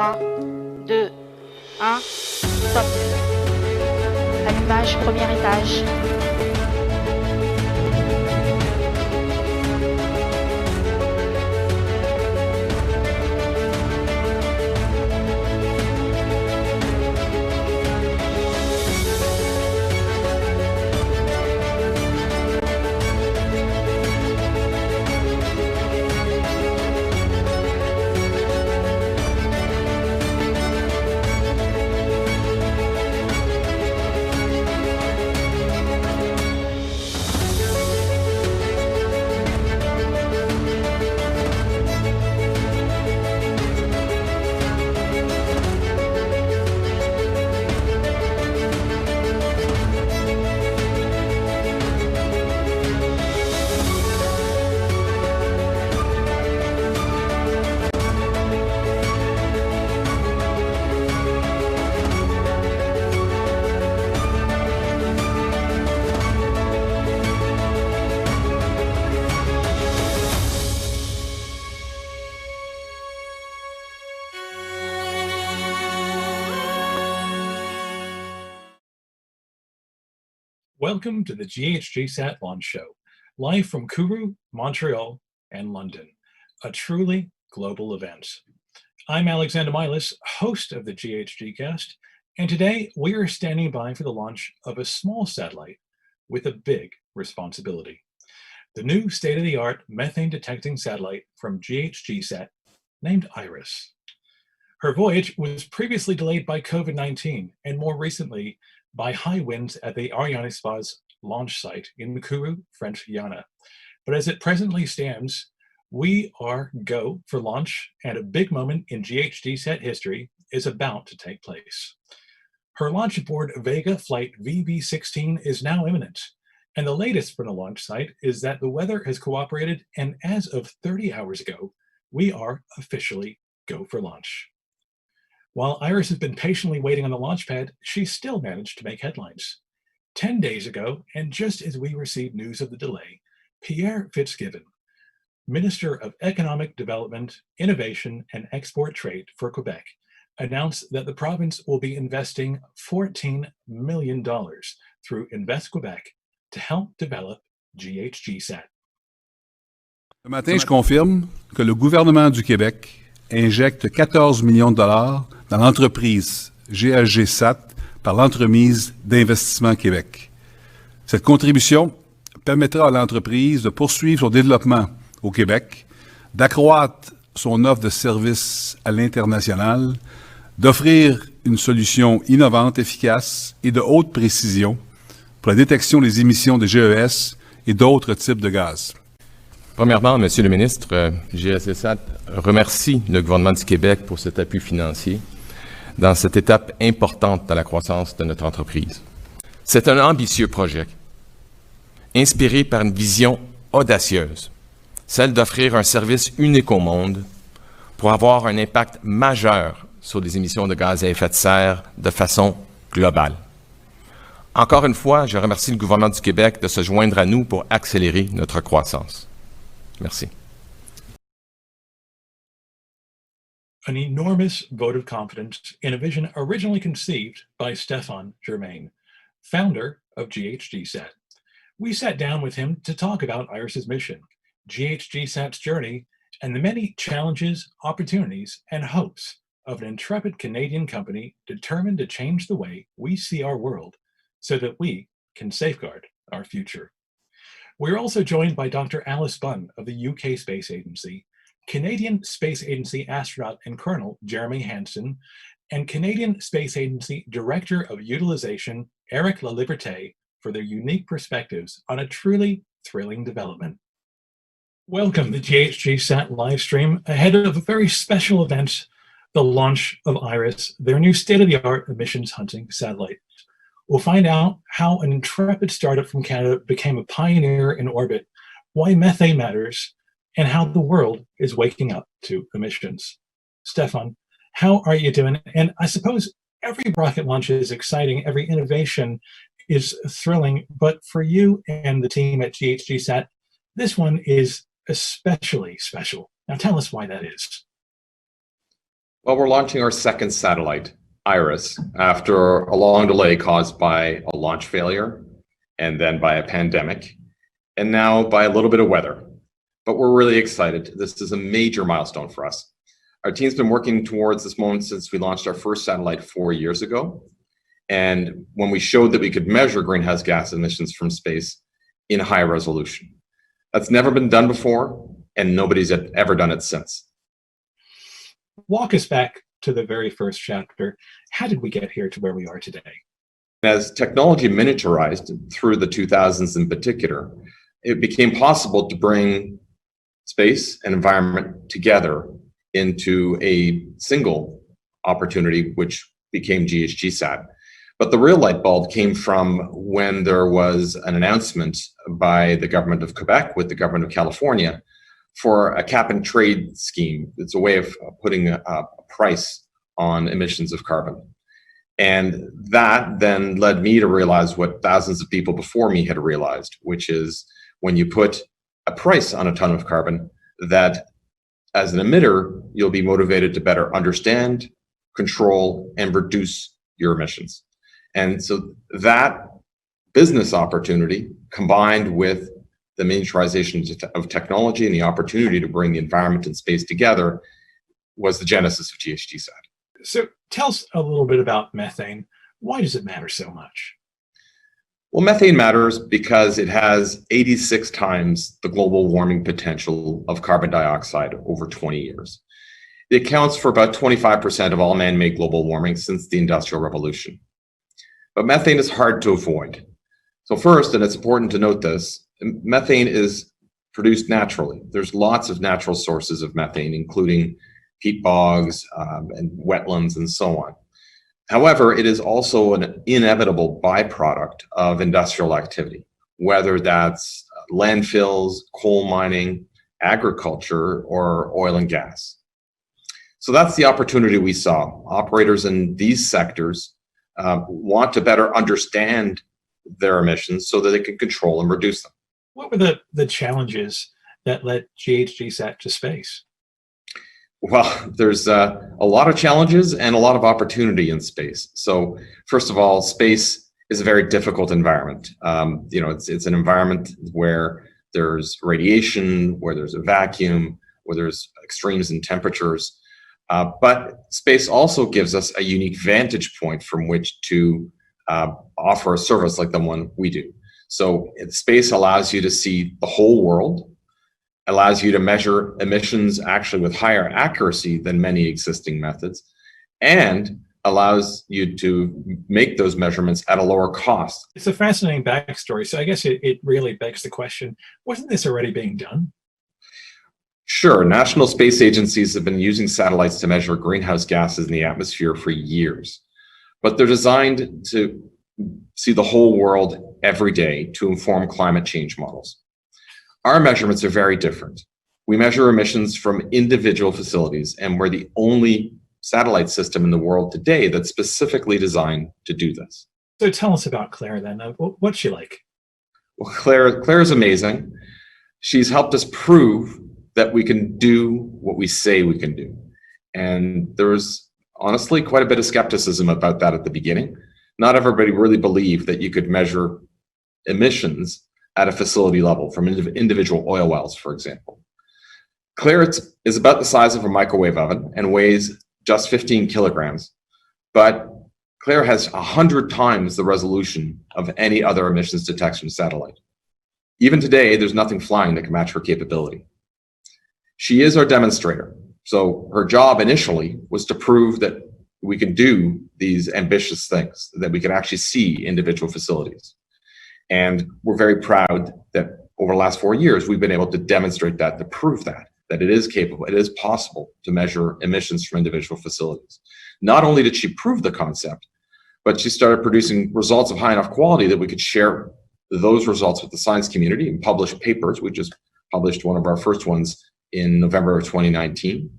3, 2, 1, top. Allumage, premier étage. Welcome to the GHGSat launch show, live from Kourou, Montreal, and London, a truly global event. I'm Alexander Milas, host of the GHGcast, and today we are standing by for the launch of a small satellite with a big responsibility. The new state-of-the-art methane detecting satellite from GHGSat named IRIS. Her voyage was previously delayed by COVID-19 and more recently by high winds at the Arianespace launch site in Kourou, French Guiana. But as it presently stands, we are go for launch, and a big moment in GHGSat history is about to take place. Her launch aboard Vega flight VB16 is now imminent, and the latest from the launch site is that the weather has cooperated, and as of 30 hours ago, we are officially go for launch. While Iris has been patiently waiting on the launch pad, she still managed to make headlines. 10 days ago, and just as we received news of the delay, Pierre Fitzgibbon, Minister of Economic Development, Innovation, and Export Trade for Quebec, announced that the province will be investing $14 million through Invest Quebec to help develop GHGSat. Ce matin, je confirme que le gouvernement du Québec injecte 14 millions de dollars dans l'entreprise GHGSat par l'entremise d'Investissement Québec. Cette contribution permettra à l'entreprise de poursuivre son développement au Québec, d'accroître son offre de services à l'international, d'offrir une solution innovante, efficace et de haute précision pour la détection des émissions de GES et d'autres types de gaz. Premièrement, Monsieur le ministre, GHGSat remercie le gouvernement du Québec pour cet appui financier dans cette étape importante dans la croissance de notre entreprise. C'est un ambitieux projet, inspiré par une vision audacieuse, celle d'offrir un service unique au monde pour avoir un impact majeur sur les émissions de gaz à effet de serre de façon globale. Encore une fois, je remercie le gouvernement du Québec de se joindre à nous pour accélérer notre croissance. Merci. An enormous vote of confidence in a vision originally conceived by Stéphane Germain, founder of GHGSat. We sat down with him to talk about Iris's mission, GHGSat's journey, and the many challenges, opportunities, and hopes of an intrepid Canadian company determined to change the way we see our world so that we can safeguard our future. We're also joined by Dr. Alice Bunn of the UK Space Agency, Canadian Space Agency astronaut and Colonel Jeremy Hansen, and Canadian Space Agency Director of Utilization Eric Laliberté for their unique perspectives on a truly thrilling development. Welcome to GHGSat livestream ahead of a very special event, the launch of IRIS, their new state-of-the-art emissions hunting satellite. We'll find out how an intrepid startup from Canada became a pioneer in orbit, why methane matters, and how the world is waking up to emissions. Stefan, how are you doing? And I suppose every rocket launch is exciting, every innovation is thrilling, but for you and the team at GHGSat, this one is especially special. Now tell us why that is. Well, we're launching our second satellite, IRIS, after a long delay caused by a launch failure and then by a pandemic, and now by a little bit of weather. But we're really excited. This is a major milestone for us. Our team's been working towards this moment since we launched our first satellite 4 years ago. And when we showed that we could measure greenhouse gas emissions from space in high resolution. That's never been done before, and nobody's ever done it since. Walk us back to the very first chapter. How did we get here to where we are today? As technology miniaturized through the 2000s in particular, it became possible to bring space and environment together into a single opportunity, which became GHGSat. But the real light bulb came from when there was an announcement by the government of Quebec with the government of California for a cap and trade scheme. It's a way of putting a price on emissions of carbon. And that then led me to realize what thousands of people before me had realized, which is when you put a price on a ton of carbon, that as an emitter, you'll be motivated to better understand, control, and reduce your emissions. And so that business opportunity combined with the miniaturization of technology and the opportunity to bring the environment and space together was the genesis of GHGSat. So tell us a little bit about methane. Why does it matter so much? Well, methane matters because it has 86 times the global warming potential of carbon dioxide over 20 years. It accounts for about 25% of all man-made global warming since the Industrial Revolution. But methane is hard to avoid. So first, and it's important to note this, methane is produced naturally. There's lots of natural sources of methane, including peat bogs and wetlands and so on. However, it is also an inevitable byproduct of industrial activity, whether that's landfills, coal mining, agriculture, or oil and gas. So that's the opportunity we saw. Operators in these sectors want to better understand their emissions so that they can control and reduce them. What were the challenges that led GHGSat to space? Well, there's a lot of challenges and a lot of opportunity in space. So first of all, space is a very difficult environment. It's an environment where there's radiation, where there's a vacuum, where there's extremes in temperatures. But space also gives us a unique vantage point from which to offer a service like the one we do. So space allows you to see the whole world, allows you to measure emissions actually with higher accuracy than many existing methods, and allows you to make those measurements at a lower cost. It's a fascinating backstory. So I guess it really begs the question, wasn't this already being done? Sure, national space agencies have been using satellites to measure greenhouse gases in the atmosphere for years, but they're designed to see the whole world every day to inform climate change models. Our measurements are very different. We measure emissions from individual facilities, and we're the only satellite system in the world today that's specifically designed to do this. So tell us about Claire then. What's she like? Well, Claire is amazing. She's helped us prove that we can do what we say we can do. And there was honestly quite a bit of skepticism about that at the beginning. Not everybody really believed that you could measure emissions at a facility level from individual oil wells, for example. Claire is about the size of a microwave oven and weighs just 15 kilograms, but Claire has 100 times the resolution of any other emissions detection satellite. Even today, there's nothing flying that can match her capability. She is our demonstrator, so her job initially was to prove that we can do these ambitious things, that we can actually see individual facilities. And we're very proud that over the last 4 years, we've been able to demonstrate that, to prove that it is capable, it is possible to measure emissions from individual facilities. Not only did she prove the concept, but she started producing results of high enough quality that we could share those results with the science community and publish papers. We just published one of our first ones in November of 2019.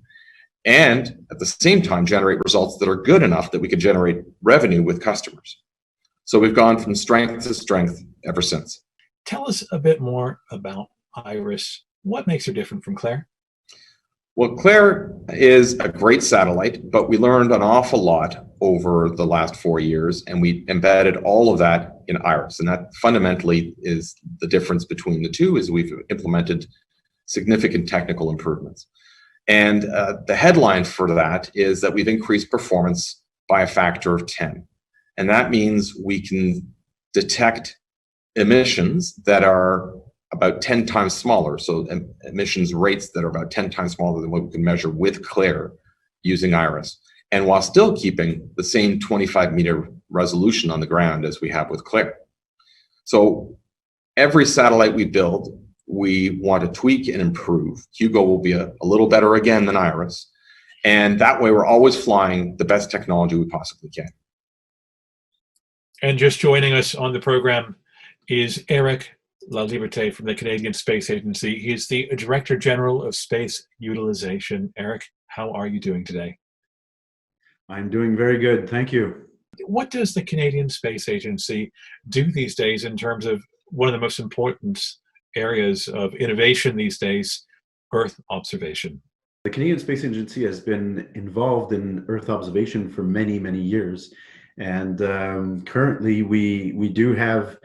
And at the same time, generate results that are good enough that we could generate revenue with customers. So we've gone from strength to strength ever since. Tell us a bit more about Iris. What makes her different from Claire? Well, Claire is a great satellite, but we learned an awful lot over the last 4 years, and we embedded all of that in IRIS. And that fundamentally is the difference between the two, is we've implemented significant technical improvements. And the headline for that is that we've increased performance by a factor of 10. And that means we can detect emissions that are about 10 times smaller. So emissions rates that are about 10 times smaller than what we can measure with Claire using IRIS. And while still keeping the same 25-meter resolution on the ground as we have with Claire. So every satellite we build, we want to tweak and improve. Hugo will be a little better again than IRIS. And that way we're always flying the best technology we possibly can. And just joining us on the program is Eric Laliberté from the Canadian Space Agency. He's the Director General of Space Utilization. Eric, how are you doing today? I'm doing very good, thank you. What does the Canadian Space Agency do these days in terms of one of the most important areas of innovation these days, Earth observation? The Canadian Space Agency has been involved in Earth observation for many, many years. And currently we do have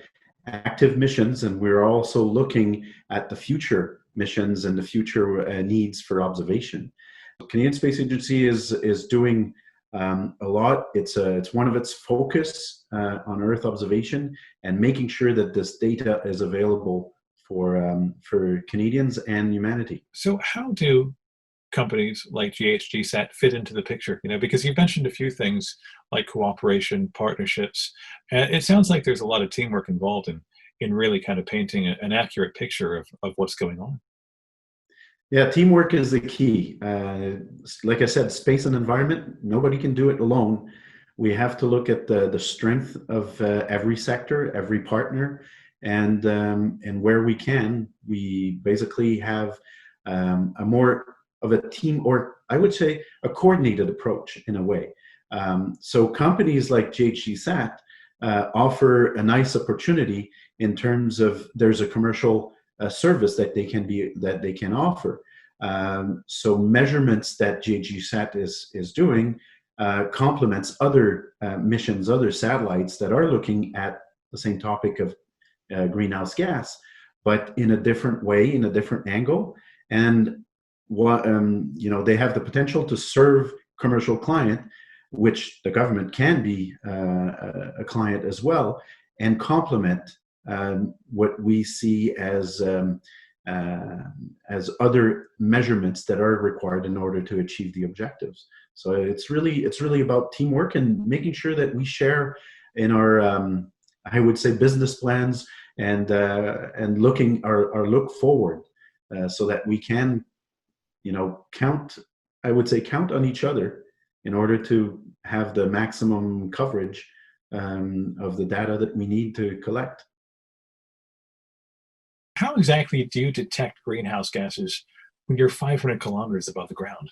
active missions, and we're also looking at the future missions and the future needs for observation. The Canadian Space Agency is doing a lot. It's one of its focus on Earth observation and making sure that this data is available for Canadians and humanity. So how do companies like GHGSat fit into the picture? You know, because you've mentioned a few things like cooperation, partnerships. It sounds like there's a lot of teamwork involved in really kind of painting an accurate picture of what's going on. Yeah, teamwork is the key. Like I said, space and environment, nobody can do it alone. We have to look at the strength of every sector, every partner, and where we can, we basically have a more of a team, or I would say a coordinated approach in a way. So companies like GHGSat offer a nice opportunity in terms of there's a commercial service that they can offer. So measurements that GHGSat is doing complements other missions, other satellites that are looking at the same topic of greenhouse gas, but in a different way, in a different angle. And what they have the potential to serve commercial client, which the government can be a client as well, and complement what we see as other measurements that are required in order to achieve the objectives. So it's really about teamwork and making sure that we share in our I would say business plans and looking our look forward so that we can count on each other in order to have the maximum coverage of the data that we need to collect. How exactly do you detect greenhouse gases when you're 500 kilometers above the ground?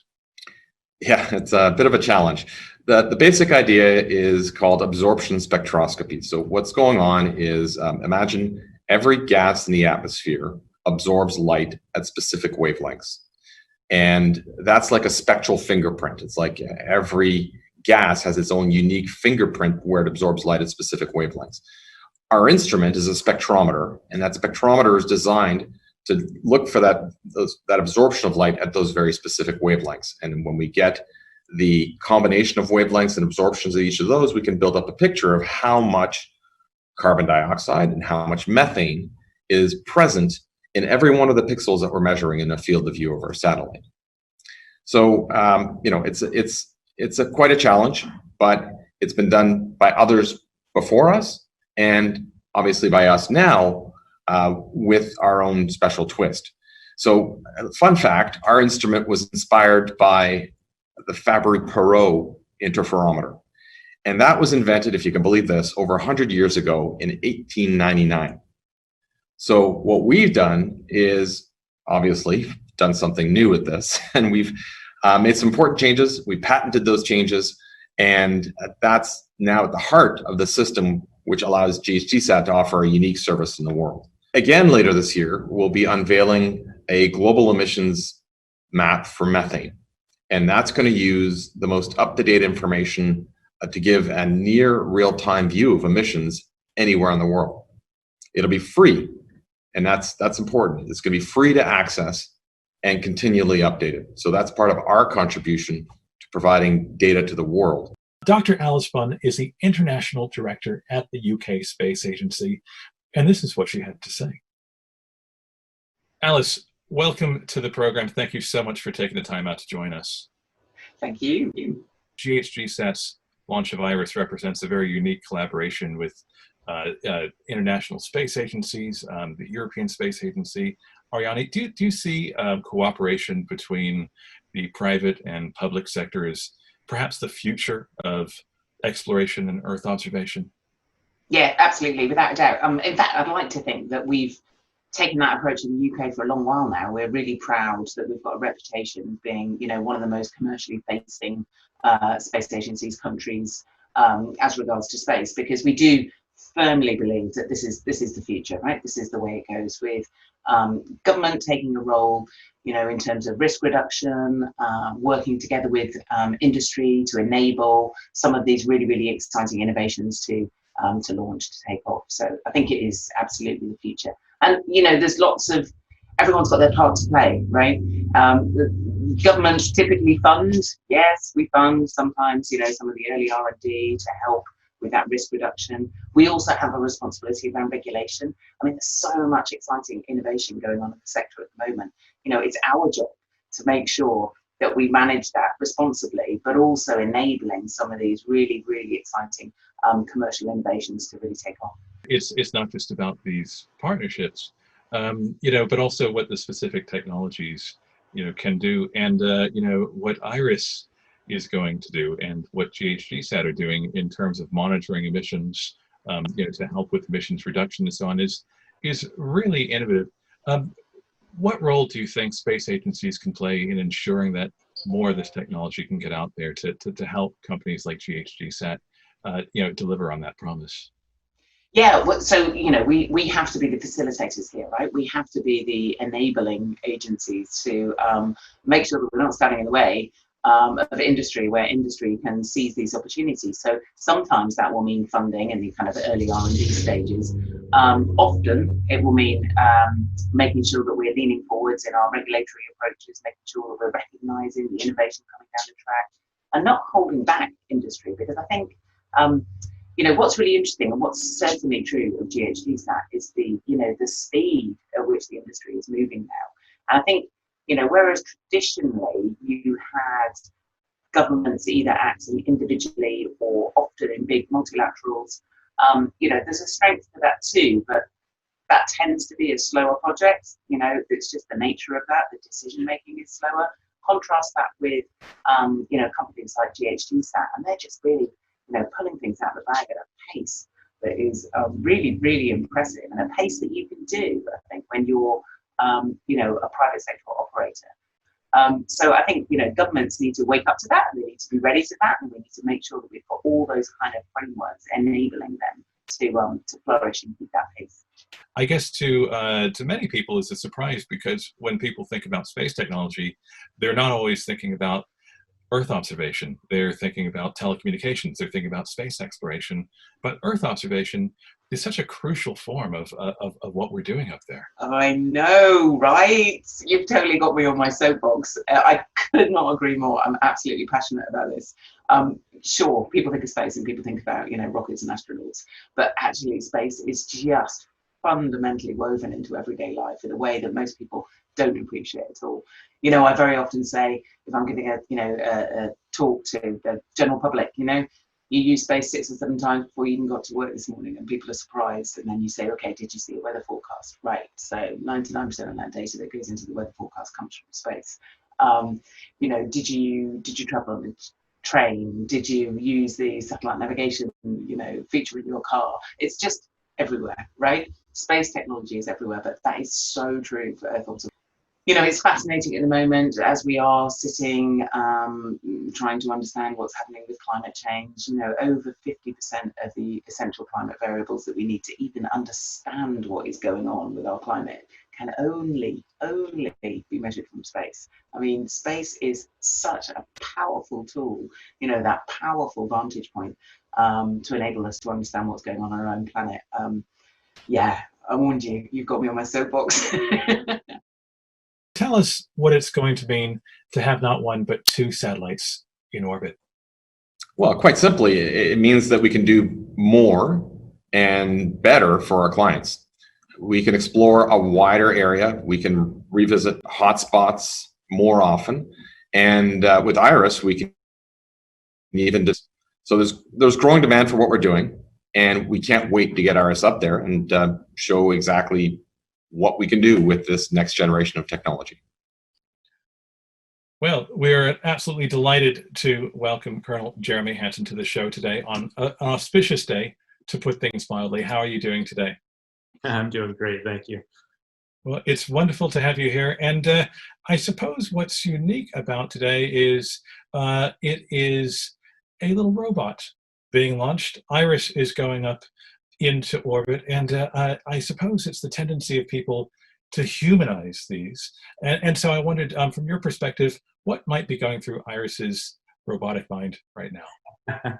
Yeah, it's a bit of a challenge. The basic idea is called absorption spectroscopy. So what's going on is imagine every gas in the atmosphere absorbs light at specific wavelengths. And that's like a spectral fingerprint. It's like every gas has its own unique fingerprint where it absorbs light at specific wavelengths. Our instrument is a spectrometer, and that spectrometer is designed to look for that absorption of light at those very specific wavelengths. And when we get the combination of wavelengths and absorptions of each of those, we can build up a picture of how much carbon dioxide and how much methane is present in every one of the pixels that we're measuring in the field of view of our satellite. So, it's quite a challenge, but it's been done by others before us, and obviously by us now with our own special twist. So, fun fact, our instrument was inspired by the Fabry-Perot interferometer. And that was invented, if you can believe this, over 100 years ago in 1899. So what we've done is obviously done something new with this, and we've made some important changes. We patented those changes, and that's now at the heart of the system which allows GHGSat to offer a unique service in the world. Again, later this year, we'll be unveiling a global emissions map for methane. And that's going to use the most up-to-date information to give a near real-time view of emissions anywhere in the world. It'll be free, and that's important. It's going to be free to access and continually updated. So that's part of our contribution to providing data to the world. Dr. Alice Bunn is the International Director at the UK Space Agency, and this is what she had to say. Alice, welcome to the program. Thank you so much for taking the time out to join us. Thank you. GHGSat's launch of IRIS represents a very unique collaboration with international space agencies, the European Space Agency. Ariane, do you see cooperation between the private and public sector as perhaps the future of exploration and Earth observation? Yeah, absolutely, without a doubt. In fact, I'd like to think that we've taken that approach in the UK for a long while now. We're really proud that we've got a reputation of being, one of the most commercially facing space agencies countries as regards to space, because we do firmly believe that this is the future, right? This is the way it goes, with government taking a role, in terms of risk reduction, working together with industry to enable some of these really, really exciting innovations to launch, to take off. So I think it is absolutely the future. And, there's everyone's got their part to play, right? The government typically funds, yes, we fund sometimes, some of the early R&D to help with that risk reduction. We also have a responsibility around regulation. I mean, there's so much exciting innovation going on in the sector at the moment. It's our job to make sure that we manage that responsibly, but also enabling some of these really, really exciting commercial innovations to really take off. It's not just about these partnerships, but also what the specific technologies, can do, and what IRIS is going to do, and what GHGSat are doing in terms of monitoring emissions, to help with emissions reduction and so on, is really innovative. What role do you think space agencies can play in ensuring that more of this technology can get out there to help companies like GHGSat, deliver on that promise? Yeah, so, we have to be the facilitators here, right? We have to be the enabling agencies to make sure that we're not standing in the way of industry, where industry can seize these opportunities. So sometimes that will mean funding in the kind of early R&D stages. Often it will mean making sure that we're leaning forwards in our regulatory approaches, making sure that we're recognizing the innovation coming down the track and not holding back industry, because I think what's really interesting, and what's certainly true of GHGSat, is the speed at which the industry is moving now. And I think, whereas traditionally you had governments either acting individually or often in big multilaterals, there's a strength to that too, but that tends to be a slower project. It's just the nature of that. The decision making is slower. Contrast that with, companies like GHGSat, and they're just really, pulling things out of the bag at a pace that is really, really impressive, and a pace that you can do, I think, when you're, a private sector operator. So I think, governments need to wake up to that, and they need to be ready to that, and we need to make sure that we've got all those kind of frameworks enabling them to flourish and keep that pace. I guess to many people it's a surprise, because when people think about space technology, they're not always thinking about Earth observation. They're thinking about telecommunications. They're thinking about space exploration. But Earth observation is such a crucial form of what we're doing up there. I know, right? You've totally got me on my soapbox. I could not agree more. I'm absolutely passionate about this. Sure, people think of space and people think about, rockets and astronauts, but actually space is just fundamentally woven into everyday life in a way that most people don't appreciate at all. I very often say, if I'm giving a talk to the general public, you use space 6 or 7 times before you even got to work this morning, and people are surprised. And then you say, okay, did you see a weather forecast? Right. So 99% of that data that goes into the weather forecast comes from space. Did you travel on the train? Did you use the satellite navigation, feature in your car? It's just everywhere, right? Space technology is everywhere, but that is so true for Earth observation. you know, it's fascinating at the moment as we are sitting trying to understand what's happening with climate change. You know, over 50% of the essential climate variables that we need to even understand what is going on with our climate can only be measured from space. I mean, space is such a powerful tool, you know, that powerful vantage point to enable us to understand what's going on our own planet. Yeah, I warned you, you've got me on my soapbox. Tell us what it's going to mean to have not one, but two satellites in orbit. Well, quite simply, it means that we can do more and better for our clients. We can explore a wider area. We can revisit hotspots more often. And with Iris, we can even just, so there's growing demand for what we're doing. And we can't wait to get Iris up there and show exactly what we can do with this next generation of technology. Well, we're absolutely delighted to welcome Colonel Jeremy Hansen to the show today on an auspicious day, to put things mildly. How are you doing today? I'm doing great, thank you. Well, it's wonderful to have you here. And I suppose what's unique about today is it is a little robot being launched. Iris is going up into orbit, and I suppose it's the tendency of people to humanize these. And so I wondered, from your perspective, what might be going through Iris's robotic mind right now?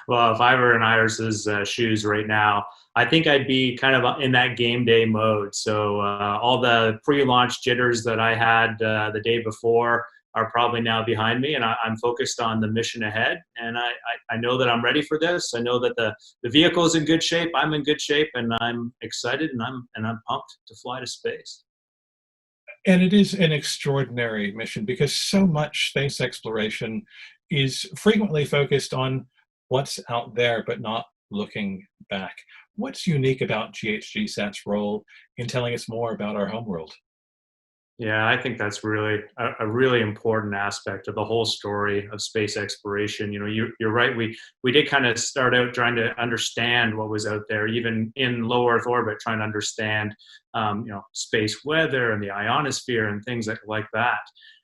Well, if I were in Iris's shoes right now, I think I'd be kind of in that game day mode. So all the pre-launch jitters that I had the day before are probably now behind me, and I'm focused on the mission ahead. And I know that I'm ready for this. I know that the vehicle is in good shape. I'm in good shape, and I'm excited, and I'm pumped to fly to space. And it is an extraordinary mission, because so much space exploration is frequently focused on what's out there, but not looking back. What's unique about GHGSat's role in telling us more about our homeworld? Yeah, I think that's really a really important aspect of the whole story of space exploration. You know, you're right. We did kind of start out trying to understand what was out there, even in low Earth orbit, trying to understand, you know, space weather and the ionosphere and things like that.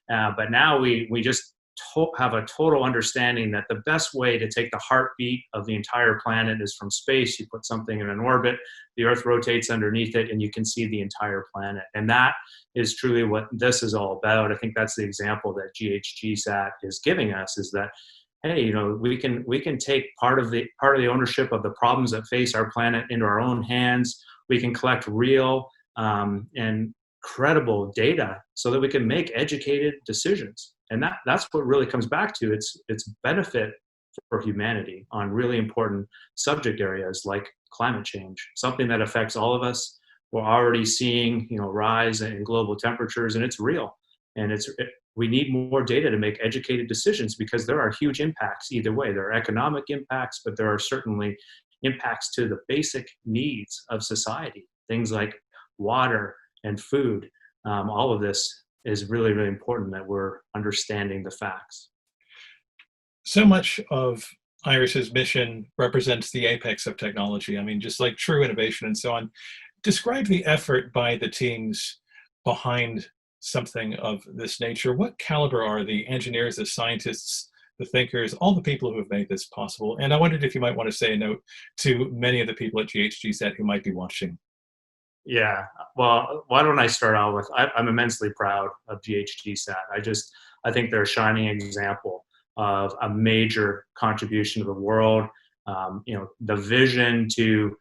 But now we just have a total understanding that the best way to take the heartbeat of the entire planet is from space. You put something in an orbit, the Earth rotates underneath it, and you can see the entire planet. And that is truly what this is all about. I think that's the example that GHGSat is giving us, is that, hey, you know, we can take part of the ownership of the problems that face our planet into our own hands. We can collect real and credible data so that we can make educated decisions. And that's what really comes back to its benefit for humanity on really important subject areas like climate change, something that affects all of us. We're already seeing, you know, rise in global temperatures, and it's real. And we need more data to make educated decisions, because there are huge impacts either way. There are economic impacts, but there are certainly impacts to the basic needs of society, things like water and food. All of this is really, really important, that we're understanding the facts. So much of Iris's mission represents the apex of technology. I mean, just like true innovation and so on. Describe the effort by the teams behind something of this nature. What caliber are the engineers, the scientists, the thinkers, all the people who have made this possible? And I wondered if you might want to say a note to many of the people at GHGSat who might be watching. Yeah, well, why don't I start out with, I'm immensely proud of GHGSat. I think they're a shining example of a major contribution to the world. You know, the vision to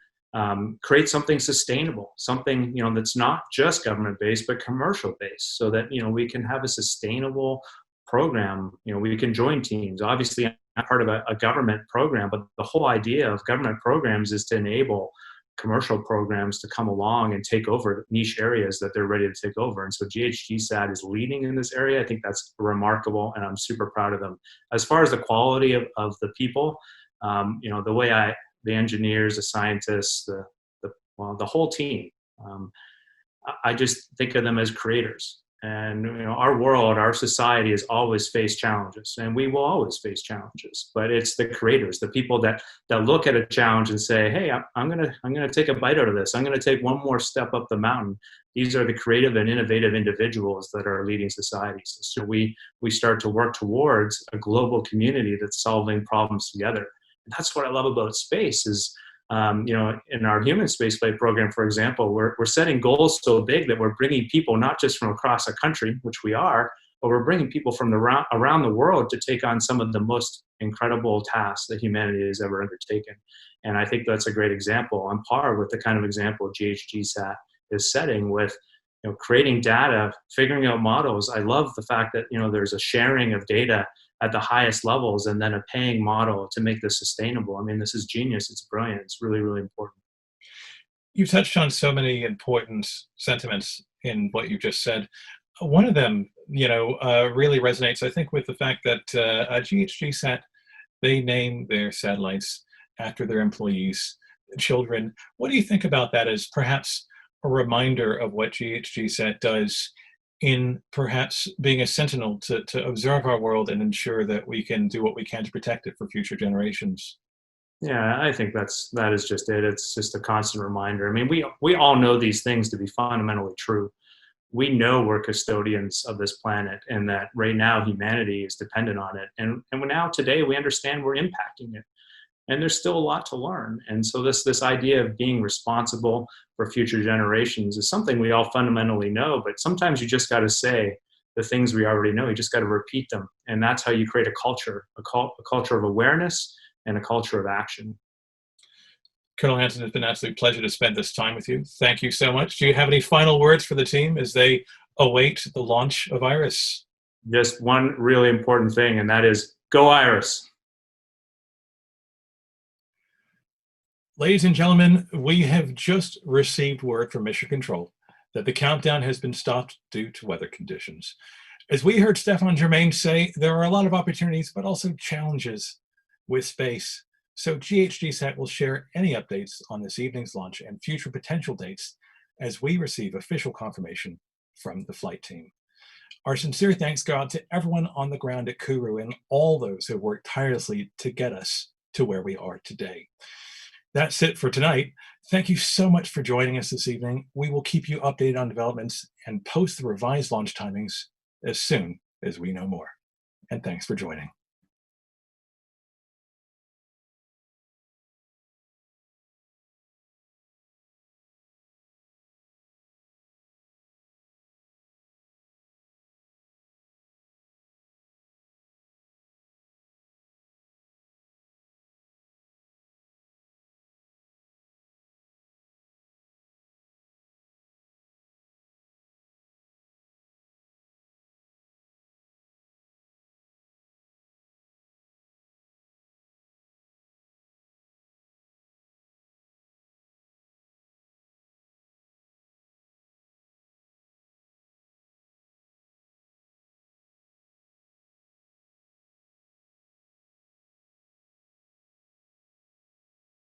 create something sustainable, something, you know, that's not just government-based, but commercial-based, so that, you know, we can have a sustainable program. You know, we can join teams. Obviously, I'm part of a government program, but the whole idea of government programs is to enable commercial programs to come along and take over niche areas that they're ready to take over. And so GHGSat is leading in this area. I think that's remarkable, and I'm super proud of them. As far as the quality of the people, you know, the engineers, the scientists, the whole team, I just think of them as creators. And our world, our society has always faced challenges, and we will always face challenges. But it's the creators, the people that look at a challenge and say, "Hey, I'm gonna take a bite out of this. I'm gonna take one more step up the mountain." These are the creative and innovative individuals that are leading societies. So we start to work towards a global community that's solving problems together. And that's what I love about space is. In our human spaceflight program, for example, we're setting goals so big that we're bringing people not just from across a country, which we are, but we're bringing people from around the world to take on some of the most incredible tasks that humanity has ever undertaken. And I think that's a great example, on par with the kind of example GHGSat is setting with creating data, figuring out models. I love the fact that there's a sharing of data at the highest levels and then a paying model to make this sustainable. I mean, this is genius. It's brilliant. It's really, really important. You touched on so many important sentiments in what you just said. One of them, really resonates, I think, with the fact that GHGSat, they name their satellites after their employees, children. What do you think about that as perhaps a reminder of what GHGSat does in perhaps being a sentinel to observe our world and ensure that we can do what we can to protect it for future generations? Yeah, I think that is just it. It's just a constant reminder. I mean, we all know these things to be fundamentally true. We know we're custodians of this planet and that right now humanity is dependent on it. And now today we understand we're impacting it. And there's still a lot to learn. And so this idea of being responsible for future generations is something we all fundamentally know, but sometimes you just got to say the things we already know. You just got to repeat them. And that's how you create a culture, a culture of awareness and a culture of action. Colonel Hansen, it's been an absolute pleasure to spend this time with you. Thank you so much. Do you have any final words for the team as they await the launch of IRIS? Just one really important thing, and that is go IRIS. Ladies and gentlemen, we have just received word from Mission Control that the countdown has been stopped due to weather conditions. As we heard Stefan Germain say, there are a lot of opportunities, but also challenges with space. So GHGSat will share any updates on this evening's launch and future potential dates as we receive official confirmation from the flight team. Our sincere thanks go out to everyone on the ground at Kourou and all those who have worked tirelessly to get us to where we are today. That's it for tonight. Thank you so much for joining us this evening. We will keep you updated on developments and post the revised launch timings as soon as we know more. And thanks for joining.